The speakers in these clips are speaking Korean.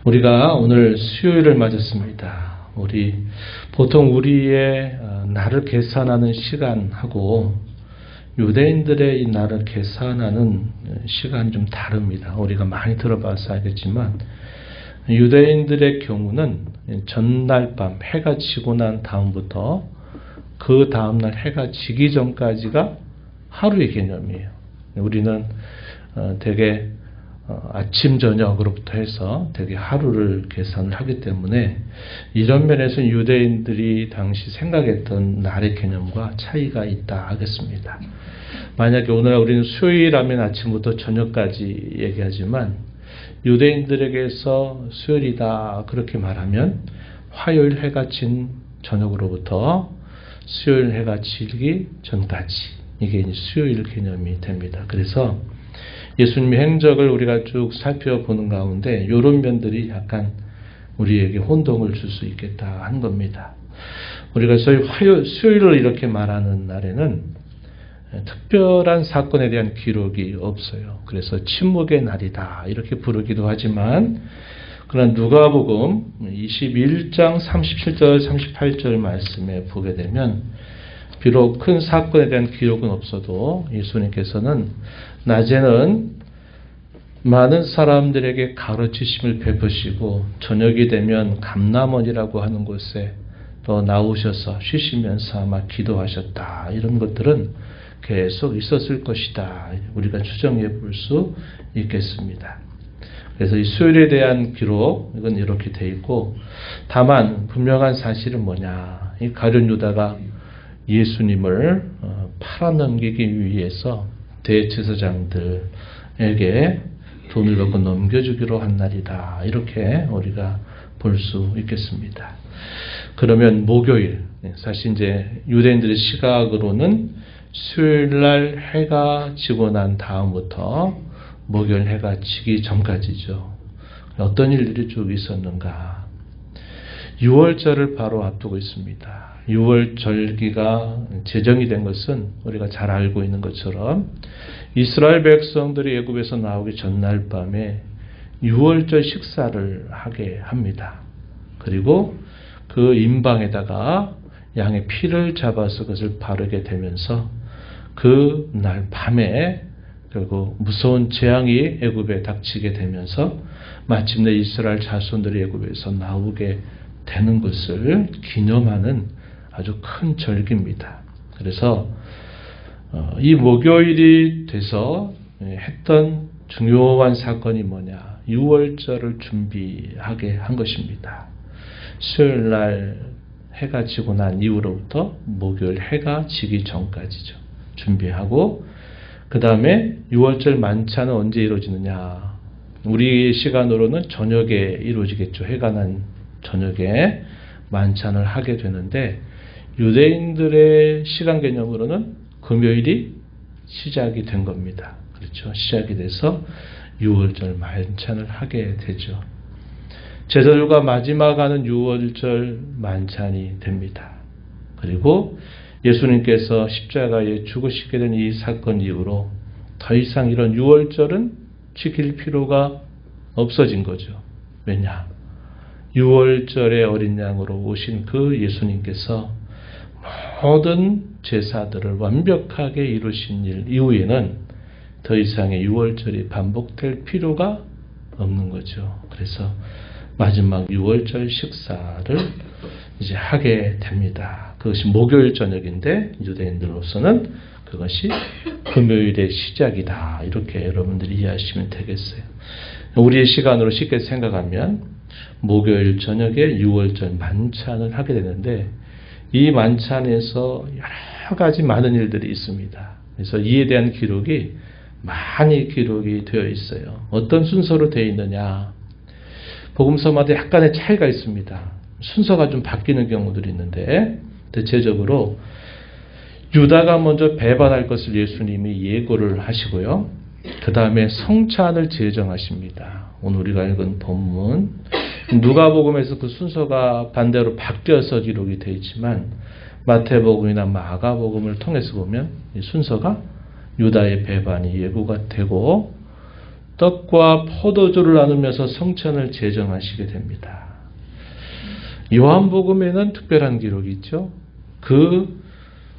우리가 오늘 수요일을 맞았습니다. 보통 우리의 날을 계산하는 시간하고 유대인들의 이 날을 계산하는 시간이 좀 다릅니다. 우리가 많이 들어봐서 알겠지만 유대인들의 경우는 전날 밤 해가 지고 난 다음부터 그 다음날 해가 지기 전까지가 하루의 개념이에요. 우리는 되게 아침 저녁으로부터 해서 되게 하루를 계산을 하기 때문에 이런 면에서 유대인들이 당시 생각했던 날의 개념과 차이가 있다 하겠습니다. 만약에 오늘 우리는 수요일이라면 아침부터 저녁까지 얘기하지만 유대인들에게서 수요일이다 그렇게 말하면 화요일 해가 진 저녁으로부터 수요일 해가 지기 전까지 이게 이제 수요일 개념이 됩니다. 그래서 예수님의 행적을 우리가 쭉 살펴보는 가운데 이런 면들이 약간 우리에게 혼동을 줄 수 있겠다 한 겁니다. 우리가 소위 수요일을 이렇게 말하는 날에는 특별한 사건에 대한 기록이 없어요. 그래서 침묵의 날이다 이렇게 부르기도 하지만 그러나 누가복음 21장 37절 38절 말씀에 보게 되면 비록 큰 사건에 대한 기록은 없어도 예수님께서는 낮에는 많은 사람들에게 가르치심을 베푸시고 저녁이 되면 감람원이라고 하는 곳에 또 나오셔서 쉬시면서 아마 기도하셨다. 이런 것들은 계속 있었을 것이다. 우리가 추정해 볼 수 있겠습니다. 그래서 이 수요일에 대한 기록 이건 이렇게 돼 있고 다만 분명한 사실은 뭐냐. 이 가룟 유다가 예수님을 팔아넘기기 위해서 대제사장들에게 돈을 받고 넘겨주기로 한 날이다. 이렇게 우리가 볼 수 있겠습니다. 그러면 목요일, 사실 이제 유대인들의 시각으로는 수요일날 해가 지고 난 다음부터 목요일 해가 지기 전까지죠. 어떤 일들이 쭉 있었는가. 6월절을 바로 앞두고 있습니다. 6월절기가 제정이 된 것은 우리가 잘 알고 있는 것처럼 이스라엘 백성들이 애굽에서 나오기 전날 밤에 6월절 식사를 하게 합니다. 그리고 그 임방에다가 양의 피를 잡아서 그것을 바르게 되면서 그 날 밤에 결국 무서운 재앙이 애굽에 닥치게 되면서 마침내 이스라엘 자손들이 애굽에서 나오게 되는 것을 기념하는 아주 큰 절기입니다. 그래서 이 목요일이 돼서 했던 중요한 사건이 뭐냐. 6월절을 준비하게 한 것입니다. 수요일날 해가 지고 난 이후로부터 목요일 해가 지기 전까지죠. 준비하고 그 다음에 6월절 만찬은 언제 이루어지느냐. 우리 시간으로는 저녁에 이루어지겠죠. 해가 난 저녁에 만찬을 하게 되는데 유대인들의 시간 개념으로는 금요일이 시작이 된 겁니다. 그렇죠. 시작이 돼서 6월절 만찬을 하게 되죠. 제사절과 마지막 하는 6월절 만찬이 됩니다. 그리고 예수님께서 십자가에 죽으시게 된 이 사건 이후로 더 이상 이런 6월절은 지킬 필요가 없어진 거죠. 왜냐? 6월절의 어린 양으로 오신 그 예수님께서 모든 제사들을 완벽하게 이루신 일 이후에는 더 이상의 6월절이 반복될 필요가 없는 거죠. 그래서 마지막 6월절 식사를 이제 하게 됩니다. 그것이 목요일 저녁인데 유대인들로서는 그것이 금요일의 시작이다. 이렇게 여러분들이 이해하시면 되겠어요. 우리의 시간으로 쉽게 생각하면 목요일 저녁에 6월절 만찬을 하게 되는데 이 만찬에서 여러 가지 많은 일들이 있습니다. 그래서 이에 대한 기록이 많이 기록이 되어 있어요. 어떤 순서로 되어 있느냐. 복음서마다 약간의 차이가 있습니다. 순서가 좀 바뀌는 경우들이 있는데 대체적으로 유다가 먼저 배반할 것을 예수님이 예고를 하시고요. 그 다음에 성찬을 제정하십니다. 오늘 우리가 읽은 본문 누가복음에서 그 순서가 반대로 바뀌어서 기록이 되어 있지만 마태복음이나 마가복음을 통해서 보면 이 순서가 유다의 배반이 예고가 되고 떡과 포도주를 나누면서 성찬을 제정하시게 됩니다. 요한복음에는 특별한 기록이 있죠. 그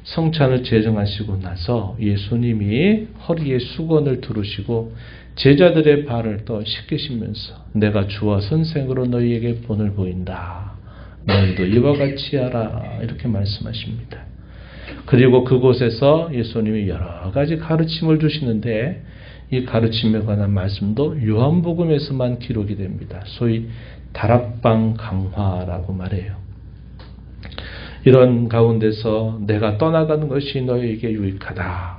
성찬을 제정하시고 나서 예수님이 허리에 수건을 두르시고 제자들의 발을 또 씻기시면서 내가 주와 선생으로 너희에게 본을 보인다. 너희도 이와 같이 하라. 이렇게 말씀하십니다. 그리고 그곳에서 예수님이 여러 가지 가르침을 주시는데 이 가르침에 관한 말씀도 요한복음에서만 기록이 됩니다. 소위 다락방 강화라고 말해요. 이런 가운데서 내가 떠나가는 것이 너희에게 유익하다.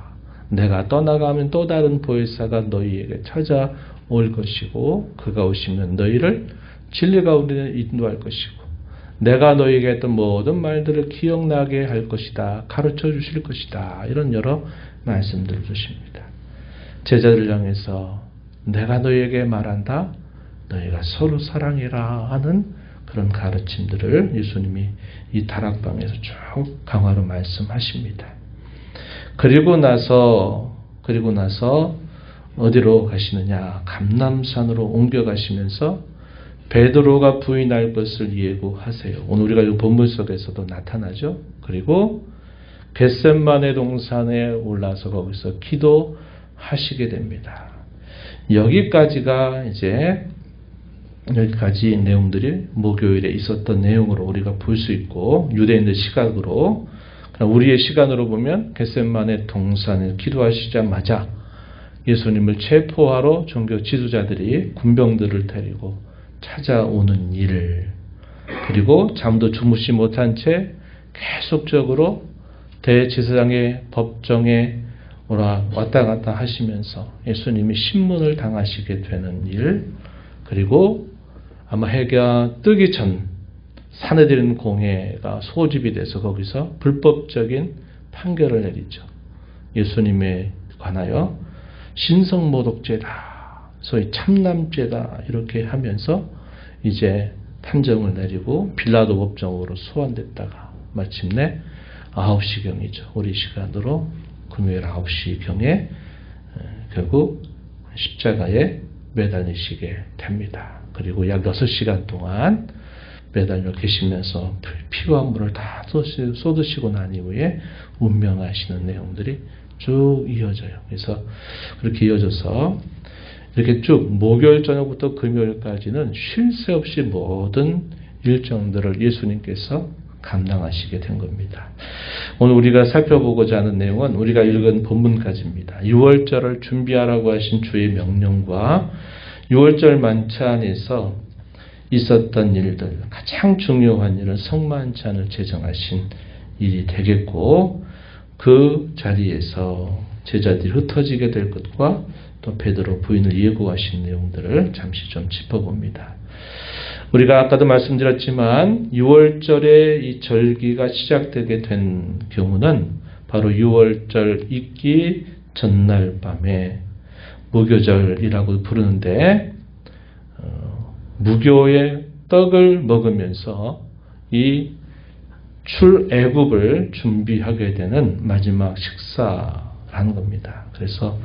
내가 떠나가면 또 다른 보혜사가 너희에게 찾아올 것이고 그가 오시면 너희를 진리 가운데 인도할 것이고 내가 너희에게 했던 모든 말들을 기억나게 할 것이다. 가르쳐 주실 것이다. 이런 여러 말씀들을 주십니다. 제자들을 향해서 내가 너희에게 말한다. 너희가 서로 사랑해라 하는 그런 가르침들을 예수님이 이 다락방에서 쭉 강화로 말씀하십니다. 그리고 나서 어디로 가시느냐? 감람산으로 옮겨가시면서 베드로가 부인할 것을 예고하세요. 오늘 우리가 이 본문 속에서도 나타나죠. 그리고 겟셋마네 동산에 올라서 거기서 기도하시게 됩니다. 여기까지 내용들이 목요일에 있었던 내용으로 우리가 볼 수 있고 유대인들 시각으로 우리의 시간으로 보면 겟셋마네 동산에 기도하시자마자 예수님을 체포하러 종교 지도자들이 군병들을 데리고 찾아오는 일 그리고 잠도 주무시 못한 채 계속적으로 대제사장의 법정에 왔다 갔다 하시면서 예수님이 신문을 당하시게 되는 일 그리고 아마 해가 뜨기 전 사내들인 공회가 소집이 돼서 거기서 불법적인 판결을 내리죠. 예수님에 관하여 신성모독죄다, 소위 참남죄다 이렇게 하면서 이제 판정을 내리고 빌라도 법정으로 소환됐다가 마침내 9시경이죠. 우리 시간으로 금요일 9시경에 결국 십자가에 매달리시게 됩니다. 그리고 약 6시간 동안 매달려 계시면서 피와 물을 다 쏟으시고 난 이후에 운명하시는 내용들이 쭉 이어져요. 그래서 그렇게 이어져서 이렇게 쭉 목요일 저녁부터 금요일까지는 쉴 새 없이 모든 일정들을 예수님께서 감당하시게 된 겁니다. 오늘 우리가 살펴보고자 하는 내용은 우리가 읽은 본문까지입니다. 6월절을 준비하라고 하신 주의 명령과 6월절 만찬에서 있었던 일들, 가장 중요한 일은 성만찬을 제정하신 일이 되겠고 그 자리에서 제자들이 흩어지게 될 것과 또 베드로 부인을 예고하신 내용들을 잠시 좀 짚어봅니다. 우리가 아까도 말씀드렸지만 6월절에 이 절기가 시작되게 된 경우는 바로 6월절 있기 전날 밤에 무교절이라고 부르는데 무교의 떡을 먹으면서 이 출애굽을 준비하게 되는 마지막 식사라는 겁니다. 그래서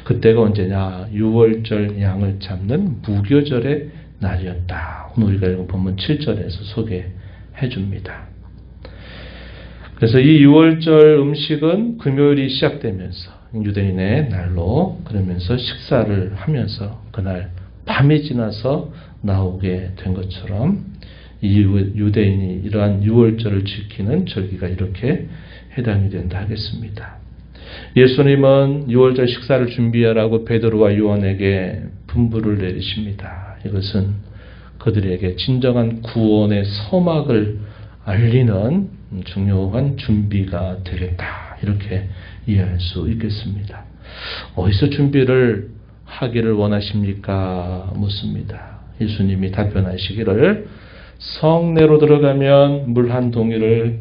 그때가 언제냐? 6월절 양을 잡는 무교절의 날이었다. 오늘 우리가 읽은 본문 7절에서 소개해 줍니다. 그래서 이 6월절 음식은 금요일이 시작되면서 유대인의 날로 그러면서 식사를 하면서 그날 밤이 지나서 나오게 된 것처럼 이 유대인이 이러한 6월절을 지키는 절기가 이렇게 해당이 된다 하겠습니다. 예수님은 6월절 식사를 준비하라고 베드로와 요한에게 분부를 내리십니다. 이것은 그들에게 진정한 구원의 서막을 알리는 중요한 준비가 되겠다. 이렇게 이해할 수 있겠습니다. 어디서 준비를 하기를 원하십니까? 묻습니다. 예수님이 답변하시기를 성내로 들어가면 물 한 동이를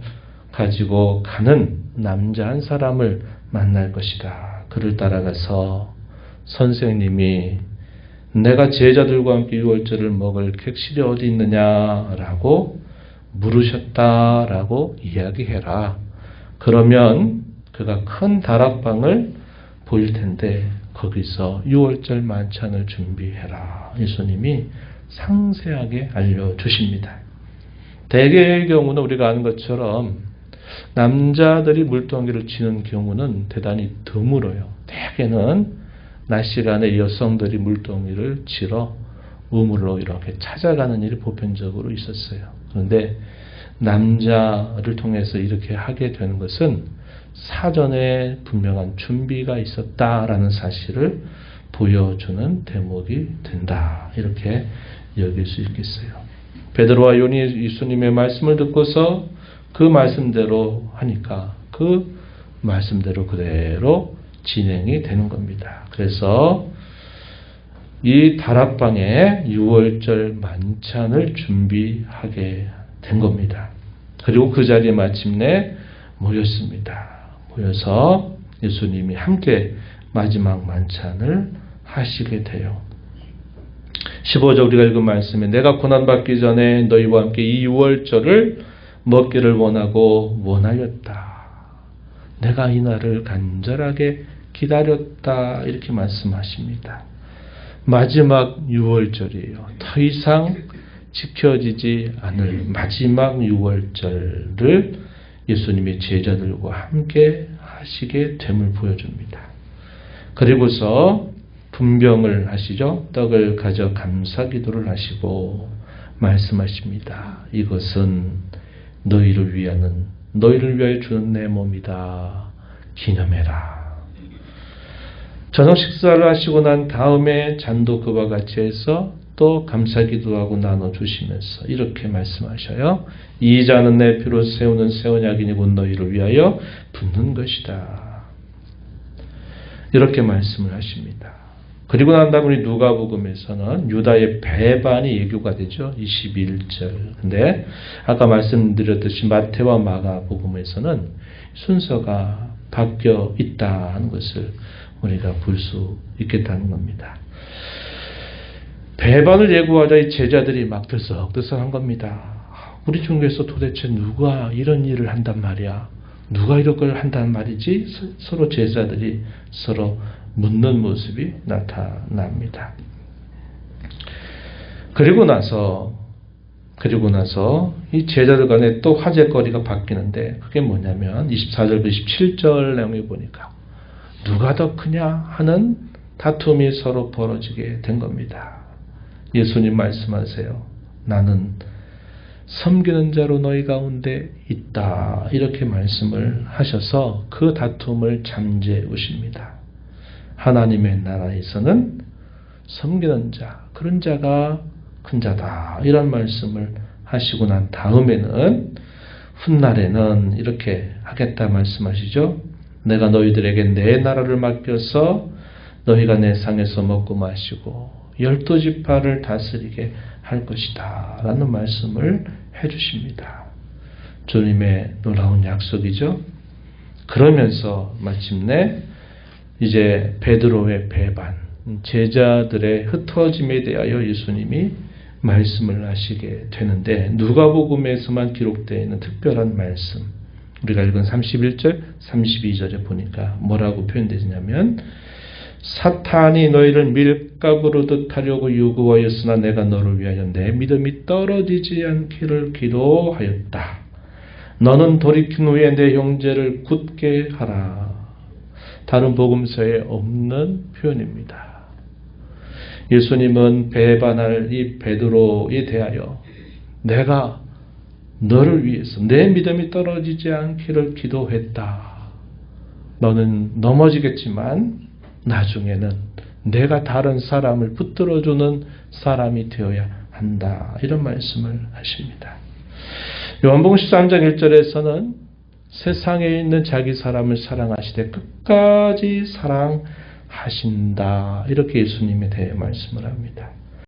가지고 가는 남자 한 사람을 만날 것이다. 그를 따라가서 선생님이 내가 제자들과 함께 6월절을 먹을 객실이 어디 있느냐라고 물으셨다라고 이야기해라. 그러면 그가 큰 다락방을 보일 텐데 거기서 6월절 만찬을 준비해라. 예수님이 상세하게 알려주십니다. 대개의 경우는 우리가 아는 것처럼 남자들이 물동이를 치는 경우는 대단히 드물어요. 대개는 낮 시간에 여성들이 물동이를 치러 우물로 이렇게 찾아가는 일이 보편적으로 있었어요. 그런데 남자를 통해서 이렇게 하게 되는 것은 사전에 분명한 준비가 있었다라는 사실을 보여주는 대목이 된다. 이렇게 여길 수 있겠어요. 베드로와 요한이 예수님의 말씀을 듣고서 그 말씀대로 하니까 그 말씀대로 그대로 진행이 되는 겁니다. 그래서 이 다락방에 6월절 만찬을 준비하게 된 겁니다. 그리고 그 자리에 마침내 모였습니다. 모여서 예수님이 함께 마지막 만찬을 하시게 돼요. 15절 우리가 읽은 말씀에 내가 고난받기 전에 너희와 함께 이 6월절을 먹기를 원하고 원하였다. 내가 이 날을 간절하게 기다렸다. 이렇게 말씀하십니다. 마지막 6월절이에요. 더 이상 지켜지지 않을 마지막 6월절을 예수님의 제자들과 함께 하시게 됨을 보여줍니다. 그리고서 분병을 하시죠. 떡을 가져 감사 기도를 하시고 말씀하십니다. 이것은 너희를 위하여 주는 내 몸이다. 기념해라. 저녁 식사를 하시고 난 다음에 잔도 그와 같이 해서 또 감사 기도하고 나눠주시면서 이렇게 말씀하셔요. 이 잔은 내 피로 세우는 새 언약이니 곧 너희를 위하여 붓는 것이다. 이렇게 말씀을 하십니다. 그리고 난 다음 우리 누가복음에서는 유다의 배반이 예고가 되죠. 21절. 근데 아까 말씀드렸듯이 마태와 마가복음에서는 순서가 바뀌어 있다는 것을 우리가 볼 수 있겠다는 겁니다. 배반을 예고하자 이 제자들이 막 들썩들썩한 겁니다. 우리 중에서 도대체 누가 이런 일을 한단 말이야? 누가 이런 걸 한단 말이지? 서로 제자들이 서로 묻는 모습이 나타납니다. 그리고 나서 이 제자들 간에 또 화제거리가 바뀌는데 그게 뭐냐면 24절, 27절 내용에 보니까 누가 더 크냐 하는 다툼이 서로 벌어지게 된 겁니다. 예수님 말씀하세요. 나는 섬기는 자로 너희 가운데 있다. 이렇게 말씀을 하셔서 그 다툼을 잠재우십니다. 하나님의 나라에서는 섬기는 자, 그런 자가 큰 자다. 이런 말씀을 하시고 난 다음에는 훗날에는 이렇게 하겠다 말씀하시죠. 내가 너희들에게 내 나라를 맡겨서 너희가 내 상에서 먹고 마시고 12지파를 다스리게 할 것이다. 라는 말씀을 해주십니다. 주님의 놀라운 약속이죠. 그러면서 마침내 이제 베드로의 배반, 제자들의 흩어짐에 대하여 예수님이 말씀을 하시게 되는데 누가복음에서만 기록되어 있는 특별한 말씀, 우리가 읽은 31절, 32절에 보니까 뭐라고 표현되냐면 사탄이 너희를 밀가부르듯 하려고 요구하였으나 내가 너를 위하여 내 믿음이 떨어지지 않기를 기도하였다. 너는 돌이킨 후에 내 형제를 굳게 하라. 다른 복음서에 없는 표현입니다. 예수님은 배반할 이 베드로에 대하여 내가 너를 위해서 내 믿음이 떨어지지 않기를 기도했다. 너는 넘어지겠지만 나중에는 내가 다른 사람을 붙들어주는 사람이 되어야 한다. 이런 말씀을 하십니다. 요한복음 13장 1절에서는 세상에 있는 자기 사람을 사랑하시되 끝까지 사랑하신다. 이렇게 예수님에 대해 말씀을 합니다.